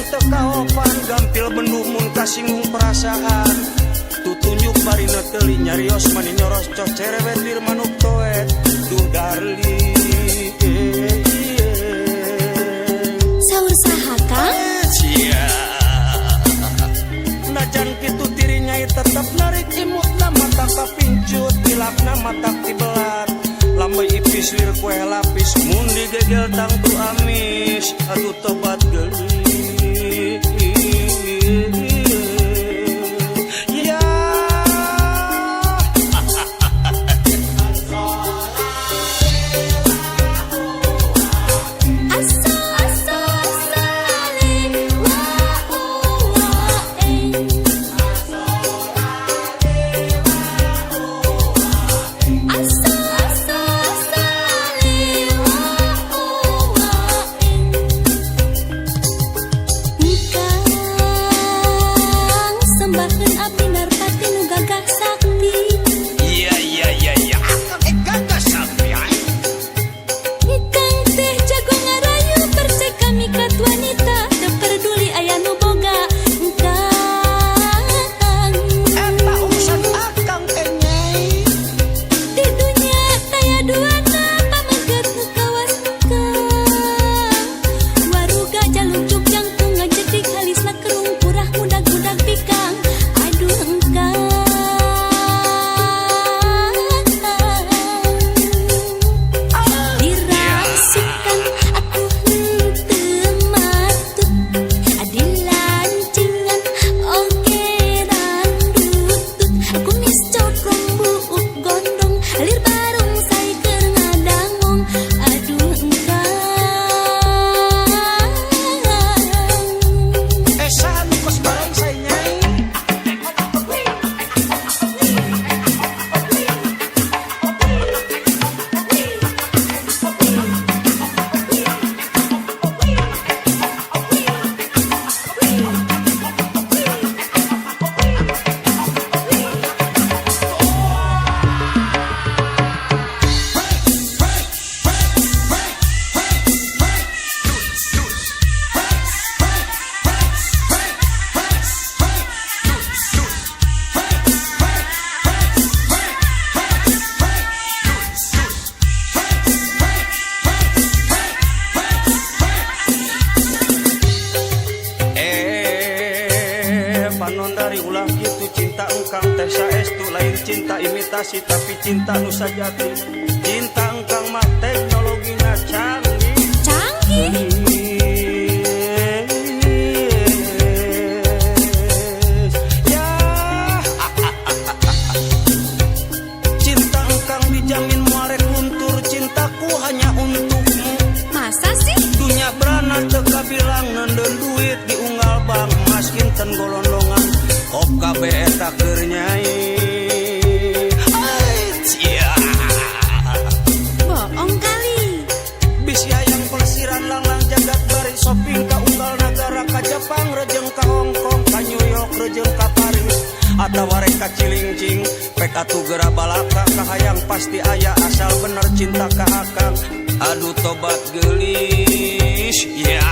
teu kaopan gampil benduh mun kasinggung perasaan tutunjuk barina teuli nyarios mani nyoros cos cerewetir manuk toet duh darling saur saha Kang? Cia najan kitu tiri nyai tetep narik imutna mata kapincut tilakna mata tibelat lambai ipis lir kue lapis mun digegel tang tu amis atuh tobat geuli ya Sembahkeun abdi narpati nu gagah sakti. Iya gagah sakti Kang teh jago ngarayu percaya kami kat wanita teu peduli aya nu boga Kang. eta urusan akang teh nyai Di dunia taya duana pamangkeut nu kawas Kang. Waruga jalujug jangkung ngajedik halisna kerung purah mudag-mudag pikang. Aduh engkang dirasukan aku henteu matut adilancingan oge randutut kumis cokong buuk gondong lir barung sai keur ngadangong aduh engkang saha nu kos bareng sai nyai panon dari ulah gitu cinta engkang teh saestu lain cinta imitasi tapi cinta nu sajati cinta engkang mah teknologina canggih ya cinta engkang dijamin muarek luntur cintaku hanya untukmu masa sih dunya berana teu kabilang nenden duit diunggal bank emas kinten golondongan kop kabeh eta keur nyai cia bohong kali bisi hayang pelesiran langlang jagat bari shopping ka unggal nagara ka Jepang rejeng ka Hong Kong ka New York rejeng ka Paris atawa rek ka Cilingcing pek atuh geura balaka ka hayang pasti aya asal bener cinta ka akang aduh tobat geulis ya